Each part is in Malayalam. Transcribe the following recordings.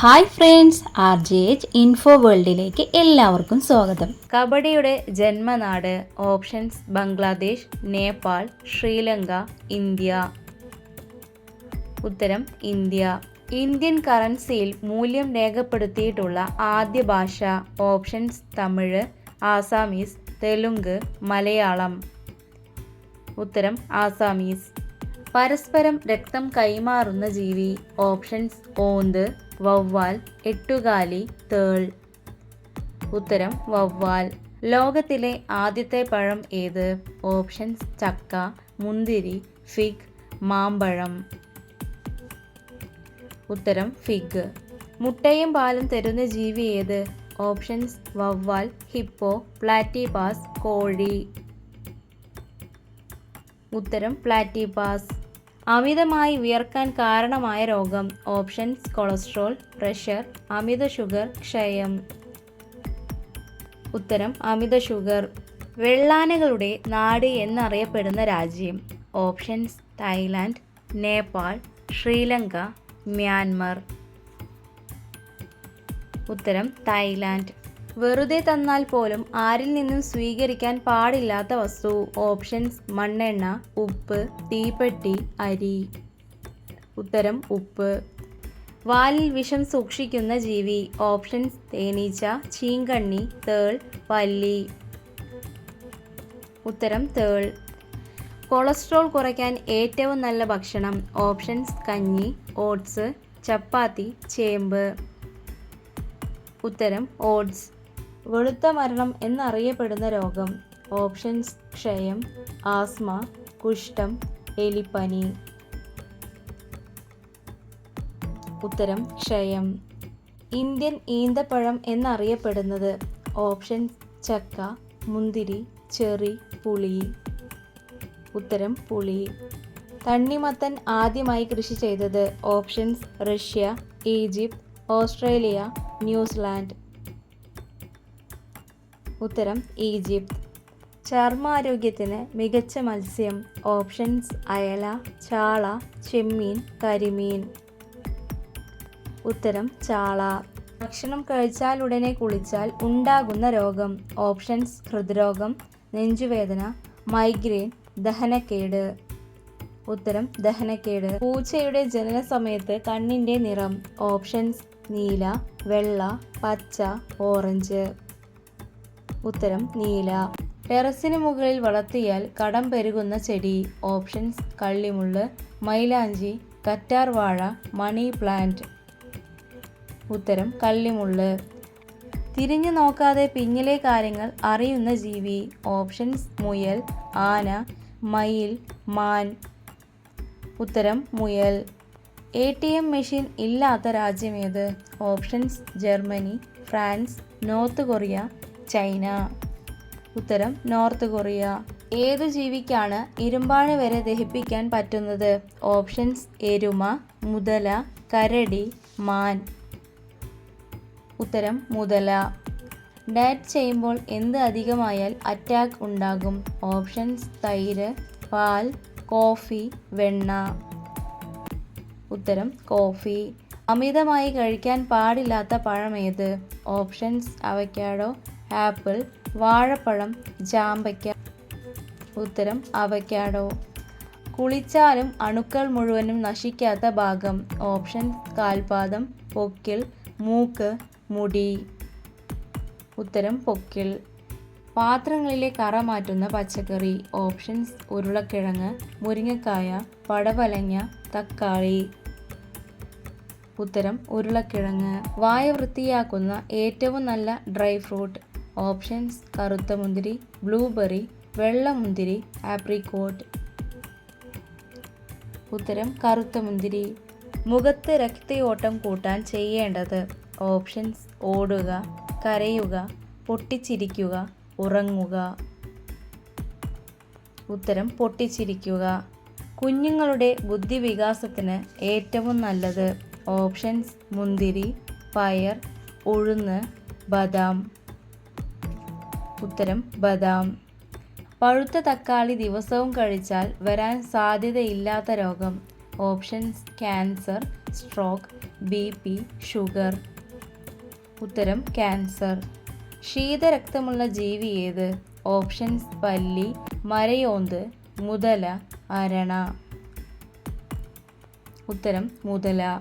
ഹായ് ഫ്രണ്ട്സ്, RJH ഇൻഫോ വേൾഡിലേക്ക് എല്ലാവർക്കും സ്വാഗതം. കബഡിയുടെ ജന്മനാട് ഓപ്ഷൻസ്: ബംഗ്ലാദേശ്, നേപ്പാൾ, ശ്രീലങ്ക, ഇന്ത്യ. ഉത്തരം: ഇന്ത്യ. ഇന്ത്യൻ കറൻസിയിൽ മൂല്യം രേഖപ്പെടുത്തിയിട്ടുള്ള ആദ്യ ഭാഷ ഓപ്ഷൻസ്: തമിഴ്, ആസാമീസ്, തെലുങ്ക്, മലയാളം. ഉത്തരം: ആസാമീസ്. പരസ്പരം രക്തം കൈമാറുന്ന ജീവി ഓപ്ഷൻസ്: ഓന്ത്, വവ്വാൽ, എട്ടുകാലി, തേൾ. ഉത്തരം: വവ്വാൽ. ലോകത്തിലെ ആദ്യത്തെ പഴം ഏത്? ഓപ്ഷൻസ്: ചക്ക, മുന്തിരി, ഫിഗ്, മാമ്പഴം. ഉത്തരം: ഫിഗ്. മുട്ടയും പാലും തരുന്ന ജീവി ഏത്? ഓപ്ഷൻസ്: വവ്വാൽ, ഹിപ്പോ, പ്ലാറ്റിപാസ്, കോഴി. ഉത്തരം: പ്ലാറ്റിപാസ്. അമിതമായി വിയർക്കാൻ കാരണമായ രോഗം ഓപ്ഷൻസ്: കൊളസ്ട്രോൾ, പ്രഷർ, അമിത ഷുഗർ, ക്ഷയം. ഉത്തരം: അമിത ഷുഗർ. വെള്ളാനകളുടെ നാട് എന്നറിയപ്പെടുന്ന രാജ്യം options: Thailand, Nepal, Sri Lanka, Myanmar. ഉത്തരം: തായ്ലാൻഡ്. വെറുതെ തന്നാൽ പോലും ആരിൽ നിന്നും സ്വീകരിക്കാൻ പാടില്ലാത്ത വസ്തു ഓപ്ഷൻസ്: മണ്ണെണ്ണ, ഉപ്പ്, തീപ്പെട്ടി, അരി. ഉത്തരം: ഉപ്പ്. വാലിൽ വിഷം സൂക്ഷിക്കുന്ന ജീവി ഓപ്ഷൻസ്: തേനീച്ച, ചീങ്കണ്ണി, തേൾ, പല്ലി. ഉത്തരം: തേൾ. കൊളസ്ട്രോൾ കുറയ്ക്കാൻ ഏറ്റവും നല്ല ഭക്ഷണം ഓപ്ഷൻസ്: കഞ്ഞി, ഓട്സ്, ചപ്പാത്തി, ചേമ്പ്. ഉത്തരം: ഓട്സ്. വെളുത്ത മരണം എന്നറിയപ്പെടുന്ന രോഗം ഓപ്ഷൻസ്: ക്ഷയം, ആസ്മ, കുഷ്ഠം, എലിപ്പനി. ഉത്തരം: ക്ഷയം. ഇന്ത്യൻ ഈന്തപ്പഴം എന്നറിയപ്പെടുന്നത് ഓപ്ഷൻസ്: ചക്ക, മുന്തിരി, ചെറി, പുളി. ഉത്തരം: പുളി. തണ്ണിമത്തൻ ആദ്യമായി കൃഷി ചെയ്തത് options: Russia, Egypt, Australia, New Zealand. ഉത്തരം: ഈജിപ്ത്. ചർമ്മാരോഗ്യത്തിന് മികച്ച മത്സ്യം ഓപ്ഷൻസ്: അയല, ചാള, ചെമ്മീൻ, കരിമീൻ. ഉത്തരം: ചാള. ഭക്ഷണം കഴിച്ചാലുടനെ കുളിച്ചാൽ ഉണ്ടാകുന്ന രോഗം ഓപ്ഷൻസ്: ഹൃദ്രോഗം, നെഞ്ചുവേദന, മൈഗ്രെയിൻ, ദഹനക്കേട്. ഉത്തരം: ദഹനക്കേട്. പൂച്ചയുടെ ജനന സമയത്ത് കണ്ണിൻ്റെ നിറം ഓപ്ഷൻസ്: നീല, വെള്ള, പച്ച, ഓറഞ്ച്. ഉത്തരം: നീല. ടെറസിന് മുകളിൽ വളർത്തിയാൽ കടം പെരുകുന്ന ചെടി ഓപ്ഷൻസ്: കള്ളിമുള്ള്, മൈലാഞ്ചി, കറ്റാർ വാഴ, മണി പ്ലാന്റ്. ഉത്തരം: കള്ളിമുള്ള്. തിരിഞ്ഞു നോക്കാതെ പിന്നിലെ കാര്യങ്ങൾ അറിയുന്ന ജീവി ഓപ്ഷൻസ്: മുയൽ, ആന, മയിൽ, മാൻ. ഉത്തരം: മുയൽ. ATM മെഷീൻ ഇല്ലാത്ത രാജ്യമേത്? Options: Germany, France, North Korea, China. ഉത്തരം: നോർത്ത് കൊറിയ. ഏതു ജീവിക്കാണ് ഇരുമ്പാണ് വരെ ദഹിപ്പിക്കാൻ പറ്റുന്നത്? ഓപ്ഷൻസ്: എരുമ, മുതല, കരടി, മാൻ. ഉത്തരം: മുതല. ഡയറ്റ് ചെയ്യുമ്പോൾ എന്ത് അധികമായാൽ അറ്റാക്ക് ഉണ്ടാകും? ഓപ്ഷൻസ്: തൈര്, പാൽ, കോഫി, വെണ്ണ. ഉത്തരം: കോഫി. അമിതമായി കഴിക്കാൻ പാടില്ലാത്ത പഴം ഏത്? ഓപ്ഷൻസ്: അവക്കാഡോ, ആപ്പിൾ, വാഴപ്പഴം, ജാമ്പയ്ക്ക. ഉത്തരം: അവക്കാഡോ. കുളിച്ചാലും അണുക്കൾ മുഴുവനും നശിക്കാത്ത ഭാഗം ഓപ്ഷൻസ്: കാൽപാദം, പൊക്കിൾ, മൂക്ക്, മുടി. ഉത്തരം: പൊക്കിൾ. പാത്രങ്ങളിലെ കറ മാറ്റുന്ന പച്ചക്കറി ഓപ്ഷൻസ്: ഉരുളക്കിഴങ്ങ്, മുരിങ്ങക്കായ, പടവലങ്ങ, തക്കാളി. ഉത്തരം: ഉരുളക്കിഴങ്ങ്. വായ വൃത്തിയാക്കുന്ന ഏറ്റവും നല്ല ഡ്രൈ ഫ്രൂട്ട് ഓപ്ഷൻസ്: കറുത്ത മുന്തിരി, ബ്ലൂബെറി, വെള്ളമുന്തിരി, ആപ്രിക്കോട്ട്. ഉത്തരം: കറുത്ത മുന്തിരി. മുഖത്ത് രക്തയോട്ടം കൂട്ടാൻ ചെയ്യേണ്ടത് ഓപ്ഷൻസ്: ഓടുക, കരയുക, പൊട്ടിച്ചിരിക്കുക, ഉറങ്ങുക. ഉത്തരം: പൊട്ടിച്ചിരിക്കുക. കുഞ്ഞുങ്ങളുടെ ബുദ്ധിവികാസത്തിന് ഏറ്റവും നല്ലത് ഓപ്ഷൻസ്: മുന്തിരി, പയർ, ഉഴുന്ന്, ബദാം. ഉത്തരം: ബദാം. പഴുത്ത തക്കാളി ദിവസവും കഴിച്ചാൽ വരാൻ സാധ്യതയില്ലാത്ത രോഗം options: cancer, stroke, BP, sugar. ഉത്തരം ക്യാൻസർ. ശീതരക്തമുള്ള ജീവി ഏത്? ഓപ്ഷൻസ് പല്ലി, മരയോന്ത്, മുതല, അരണ. ഉത്തരം മുതല.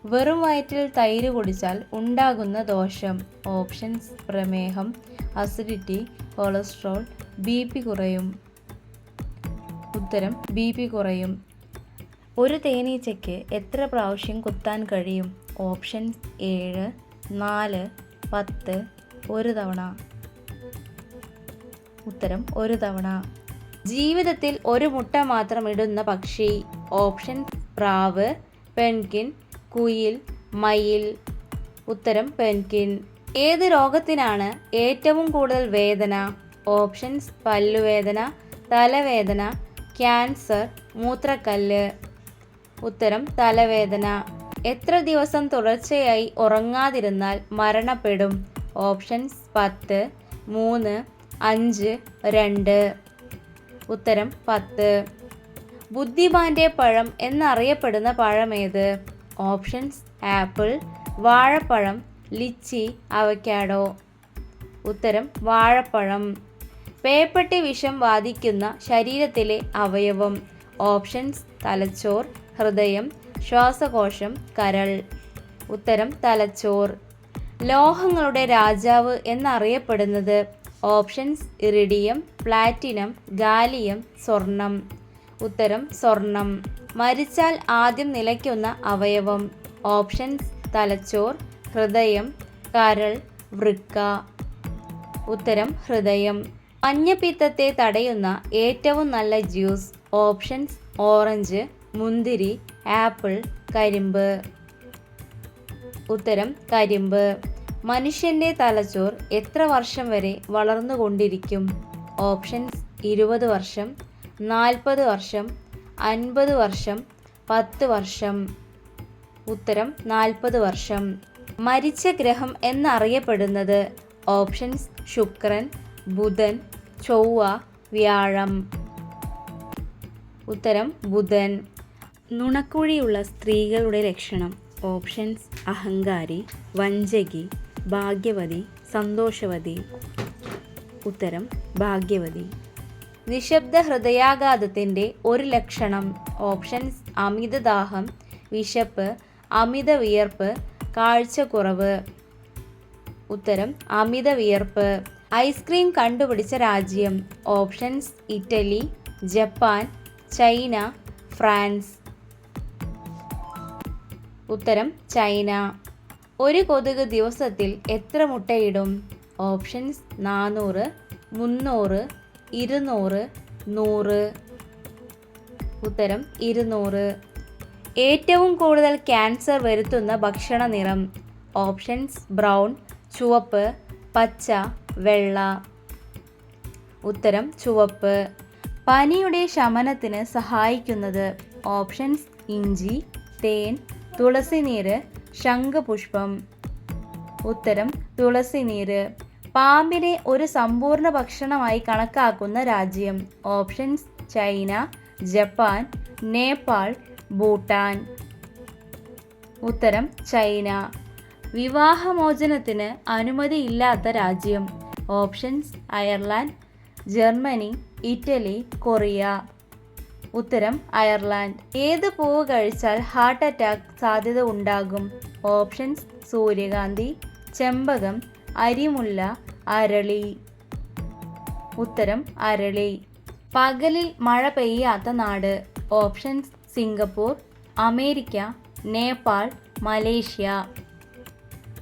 വെറും വയറ്റിൽ തൈര് കുടിച്ചാൽ ഉണ്ടാകുന്ന ദോഷം. ഓപ്ഷൻസ് പ്രമേഹം, അസിഡിറ്റി, കൊളസ്ട്രോൾ, BP കുറയും. ഉത്തരം BP കുറയും. ഒരു തേനീച്ചയ്ക്ക് എത്ര പ്രാവശ്യം കുത്താൻ കഴിയും? ഓപ്ഷൻസ് 7, 4, 10, ഒരു തവണ. ഉത്തരം ഒരു തവണ. ജീവിതത്തിൽ ഒരു മുട്ട മാത്രം ഇടുന്ന പക്ഷി. ഓപ്ഷൻസ് പ്രാവ്, പെൻഗ്വിൻ, കുയിൽ, മയിൽ. ഉത്തരം പെൻഗ്വിൻ. ഏത് രോഗത്തിനാണ് ഏറ്റവും കൂടുതൽ വേദന? ഓപ്ഷൻസ് പല്ലുവേദന, തലവേദന, ക്യാൻസർ, മൂത്രക്കല്ല്. ഉത്തരം തലവേദന. എത്ര ദിവസം തുടർച്ചയായി ഉറങ്ങാതിരുന്നാൽ മരണപ്പെടും? ഓപ്ഷൻസ് 10, 3, 5, 2. ഉത്തരം 10. ബുദ്ധിമാന്റെ പഴം എന്നറിയപ്പെടുന്ന പഴമേത്? ഓപ്ഷൻസ് ആപ്പിൾ, വാഴപ്പഴം, ലിച്ചി, അവക്കാഡോ. ഉത്തരം വാഴപ്പഴം. പേപ്പട്ടി വിഷം ബാധിക്കുന്ന ശരീരത്തിലെ അവയവം. ഓപ്ഷൻസ് തലച്ചോർ, ഹൃദയം, ശ്വാസകോശം, കരൾ. ഉത്തരം തലച്ചോർ. ലോഹങ്ങളുടെ രാജാവ് എന്നറിയപ്പെടുന്നത്. ഓപ്ഷൻസ് ഇറിഡിയം, പ്ലാറ്റിനം, ഗാലിയം, സ്വർണം. ഉത്തരം സ്വർണം. മരിച്ചാൽ ആദ്യം നിലയ്ക്കുന്ന അവയവം. ഓപ്ഷൻസ് തലച്ചോർ, ഹൃദയം, കരൾ, വൃക്ക. ഉത്തരം ഹൃദയം. മഞ്ഞപ്പിത്തത്തെ തടയുന്ന ഏറ്റവും നല്ല ജ്യൂസ്. ഓപ്ഷൻസ് ഓറഞ്ച്, മുന്തിരി, ആപ്പിൾ, കരിമ്പ്. ഉത്തരം കരിമ്പ്. മനുഷ്യൻ്റെ തലച്ചോർ എത്ര വർഷം വരെ വളർന്നുകൊണ്ടിരിക്കും? ഓപ്ഷൻസ് 20 വർഷം, 40 വർഷം, 50 വർഷം, 10 വർഷം. ഉത്തരം 40 വർഷം. മരിച്ച ഗ്രഹം എന്നറിയപ്പെടുന്നത്. ഓപ്ഷൻസ് ശുക്രൻ, ബുധൻ, ചൊവ്വ, വ്യാഴം. ഉത്തരം ബുധൻ. നുണക്കുഴിയുള്ള സ്ത്രീകളുടെ ലക്ഷണം. ഓപ്ഷൻസ് അഹങ്കാരി, വഞ്ചകി, ഭാഗ്യവതി, സന്തോഷവതി. ഉത്തരം ഭാഗ്യവതി. നിശബ്ദ ഹൃദയാഘാതത്തിൻ്റെ ഒരു ലക്ഷണം. ഓപ്ഷൻസ് അമിതദാഹം, വിശപ്പ്, അമിത വിയർപ്പ്, കാഴ്ചക്കുറവ്. ഉത്തരം അമിത വിയർപ്പ്. ഐസ്ക്രീം കണ്ടുപിടിച്ച രാജ്യം. Options Italy, Japan, China, France. ഉത്തരം ചൈന. ഒരു കൊതുക് ദിവസത്തിൽ എത്ര മുട്ടയിടും? ഓപ്ഷൻസ് 400, 300, 200, 100. ഉത്തരം 200. ഏറ്റവും കൂടുതൽ ക്യാൻസർ വരുത്തുന്ന ഭക്ഷണ നിറം. ഓപ്ഷൻസ് ബ്രൗൺ, ചുവപ്പ്, പച്ച, വെള്ള. ഉത്തരം ചുവപ്പ്. പനിയുടെ ശമനത്തിന് സഹായിക്കുന്നത്. ഓപ്ഷൻസ് ഇഞ്ചി, തേൻ, തുളസിനീര്, ശംഖുപുഷ്പം. ഉത്തരം തുളസിനീര്. പാമ്പിനെ ഒരു സമ്പൂർണ്ണ ഭക്ഷണമായി കണക്കാക്കുന്ന രാജ്യം. Options China, Japan, Nepal, Bhutan. ഉത്തരം ചൈന. വിവാഹമോചനത്തിന് അനുമതിയില്ലാത്ത രാജ്യം. Options Ireland, Germany, Italy, Korea. ഉത്തരം അയർലാൻഡ്. ഏത് പൂവ് കഴിച്ചാൽ ഹാർട്ട് അറ്റാക്ക് സാധ്യത ഉണ്ടാകും? ഓപ്ഷൻസ് സൂര്യകാന്തി, ചെമ്പകം, അരിമുല്ല, അരളി. ഉത്തരം അരളി. പകലിൽ മഴ പെയ്യാത്ത നാട്. Options Singapore, America, Nepal, Malaysia.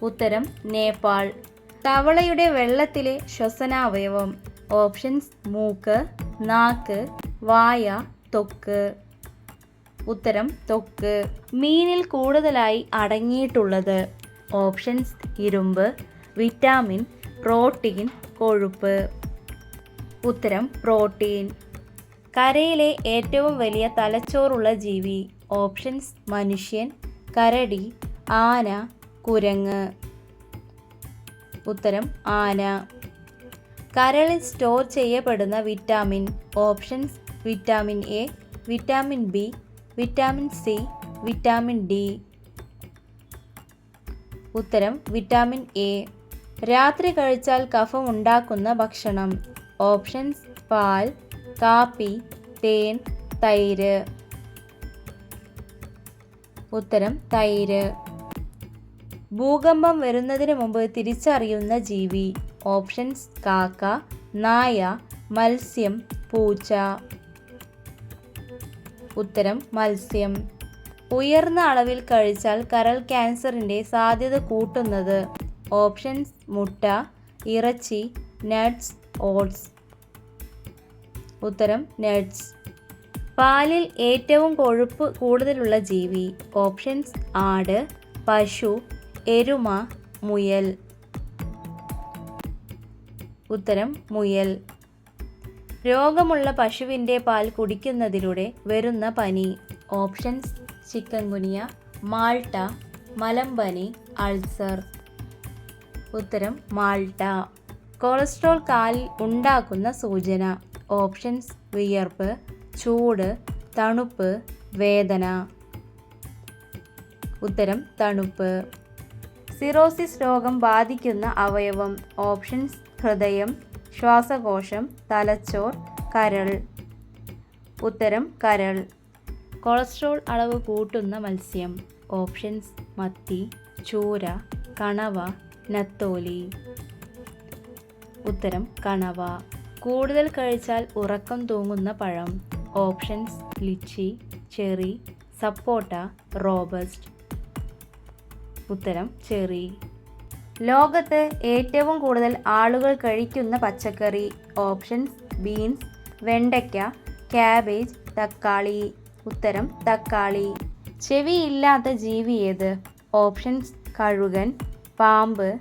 ഉത്തരം നേപ്പാൾ. തവളയുടെ വെള്ളത്തിലെ ശ്വസനാവയവം. ഓപ്ഷൻസ് മൂക്ക്, നാക്ക്, വായ, ത്വക്ക്. ഉത്തരം ത്വക്ക്. മീനിൽ കൂടുതലായി അടങ്ങിയിട്ടുള്ളത്. ഓപ്ഷൻസ് ഇരുമ്പ്, വിറ്റാമിൻ, പ്രോട്ടീൻ, കൊഴുപ്പ്. ഉത്തരം പ്രോട്ടീൻ. കരയിലെ ഏറ്റവും വലിയ തലച്ചോറുള്ള ജീവി. ഓപ്ഷൻസ് മനുഷ്യൻ, കരടി, ആന, കുരങ്ങ്. ഉത്തരം ആന. കരളിൽ സ്റ്റോർ ചെയ്യപ്പെടുന്ന vitamin. Options vitamin A, vitamin B, vitamin C, vitamin D. ഉത്തരം വിറ്റാമിൻ എ. രാത്രി കഴിച്ചാൽ കഫം ഉണ്ടാക്കുന്ന ഭക്ഷണം. ഓപ്ഷൻസ് പാൽ, കാപ്പി, തേൻ, തൈര്. ഉത്തരം തൈര്. ഭൂകമ്പം വരുന്നതിന് മുമ്പ് തിരിച്ചറിയുന്ന ജീവി. ഓപ്ഷൻസ് കാക്ക, നായ, മത്സ്യം, പൂച്ച. ഉത്തരം മത്സ്യം. ഉയർന്ന അളവിൽ കഴിച്ചാൽ കരൾ ക്യാൻസറിൻ്റെ സാധ്യത കൂട്ടുന്നത്. ഓപ്ഷൻസ് മുട്ട, ഇറച്ചി, നട്ട്സ്, ഓട്സ്. ഉത്തരം നട്ട്സ്. പാലിൽ ഏറ്റവും കൊഴുപ്പ് കൂടുതലുള്ള ജീവി. ഓപ്ഷൻസ് ആട്, പശു, എരുമ, മുയൽ. ഉത്തരം മുയൽ. രോഗമുള്ള പശുവിൻ്റെ പാൽ കുടിക്കുന്നതിലൂടെ വരുന്ന പനി. ഓപ്ഷൻസ് ചിക്കൻഗുനിയ, മാൾട്ട, മലമ്പനി, അൾസർ. ഉത്തരം മാൾട്ട. കൊളസ്ട്രോൾ കാലിൽ ഉണ്ടാക്കുന്ന സൂചന. ഓപ്ഷൻസ് വിയർപ്പ്, ചൂട്, തണുപ്പ്, വേദന. ഉത്തരം തണുപ്പ്. സിറോസിസ് രോഗം ബാധിക്കുന്ന അവയവം. ഓപ്ഷൻസ് ഹൃദയം, ശ്വാസകോശം, തലച്ചോർ, കരൾ. ഉത്തരം കരൾ. കൊളസ്ട്രോൾ അളവ് കൂട്ടുന്ന മത്സ്യം. ഓപ്ഷൻസ് മത്തി, ചൂര, കണവ, നത്തോലി. ഉത്തരം കണവ. കൂടുതൽ കഴിച്ചാൽ ഉറക്കം തൂങ്ങുന്ന പഴം. ഓപ്ഷൻസ് ലിച്ചി, ചെറി, സപ്പോട്ട, റോബസ്റ്റ്. ഉത്തരം ചെറി. ലോകത്ത് ഏറ്റവും കൂടുതൽ ആളുകൾ കഴിക്കുന്ന പച്ചക്കറി. ഓപ്ഷൻസ് ബീൻസ്, വെണ്ടയ്ക്ക, ക്യാബേജ്, തക്കാളി. ഉത്തരം തക്കാളി. ചെവിയില്ലാത്ത ജീവി ഏത്? ഓപ്ഷൻസ് കഴുകൻ, പാമ്പ്,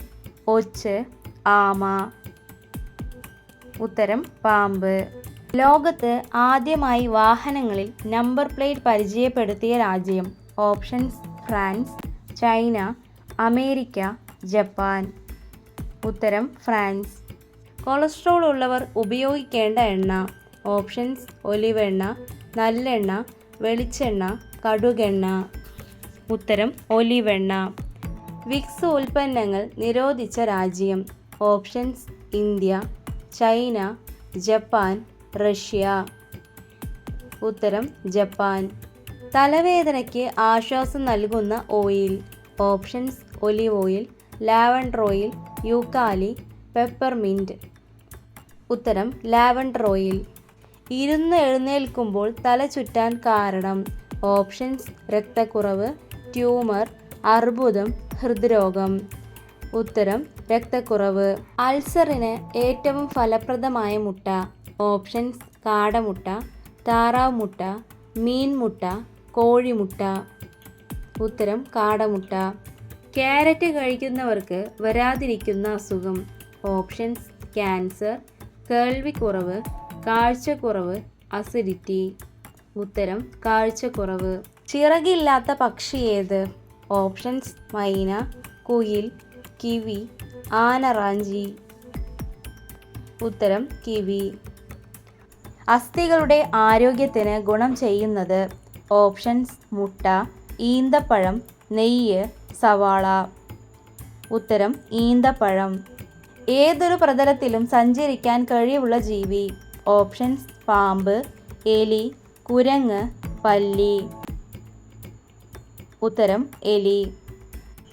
ഒച്ച്, ആമ. ഉത്തരം പാമ്പ്. ലോകത്ത് ആദ്യമായി വാഹനങ്ങളിൽ നമ്പർ പ്ലേറ്റ് പരിചയപ്പെടുത്തിയ രാജ്യം. Options France, China, America, Japan. ഉത്തരം ഫ്രാൻസ്. കൊളസ്ട്രോൾ ഉള്ളവർ ഉപയോഗിക്കേണ്ട എണ്ണ. ഓപ്ഷൻസ് ഒലിവ് എണ്ണ, നല്ലെണ്ണ, വെളിച്ചെണ്ണ, കടുകെണ്ണ. ഉത്തരം ഒലിവ് എണ്ണ. വിക്സ് ഉൽപ്പന്നങ്ങൾ നിരോധിച്ച രാജ്യം. Options India, China, Japan, Russia. ഉത്തരം ജപ്പാൻ. തലവേദനയ്ക്ക് ആശ്വാസം നൽകുന്ന oil. Options olive oil, lavender oil, യൂക്കാലി, പെപ്പർമിൻറ്റ്. ഉത്തരം ലാവൻഡർ ഓയിൽ. ഇരുന്ന് എഴുന്നേൽക്കുമ്പോൾ തല ചുറ്റാൻ കാരണം. ഓപ്ഷൻസ് രക്തക്കുറവ്, ട്യൂമർ, അർബുദം, ഹൃദ്രോഗം. ഉത്തരം രക്തക്കുറവ്. അൾസറിന് ഏറ്റവും ഫലപ്രദമായ മുട്ട. ഓപ്ഷൻസ് കാടമുട്ട, താറാവ് മുട്ട, മീൻമുട്ട, കോഴിമുട്ട. ഉത്തരം കാടമുട്ട. ക്യാരറ്റ് കഴിക്കുന്നവർക്ക് വരാതിരിക്കുന്ന അസുഖം. ഓപ്ഷൻസ് ക്യാൻസർ, കേൾവിക്കുറവ്, കാഴ്ചക്കുറവ്, അസിഡിറ്റി. ഉത്തരം കാഴ്ചക്കുറവ്. ചിറകില്ലാത്ത പക്ഷി ഏത്? ഓപ്ഷൻസ് മൈന, കുയിൽ, കിവി, ആനറാഞ്ചി. ഉത്തരം കിവി. അസ്ഥികളുടെ ആരോഗ്യത്തിന് ഗുണം ചെയ്യുന്നത്. ഓപ്ഷൻസ് മുട്ട, ഈന്തപ്പഴം, നെയ്യ്, സവാള. ഉത്തരം ഈന്തപ്പഴം. ഏതൊരു പ്രതലത്തിലും സഞ്ചരിക്കാൻ കഴിവുള്ള ജീവി. ഓപ്ഷൻസ് പാമ്പ്, എലി, കുരങ്ങ്, പല്ലി. ഉത്തരം എലി.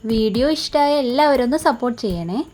വീഡിയോ ഇഷ്ടമായ എല്ലാവരും ഒന്ന് സപ്പോർട്ട് ചെയ്യണേ.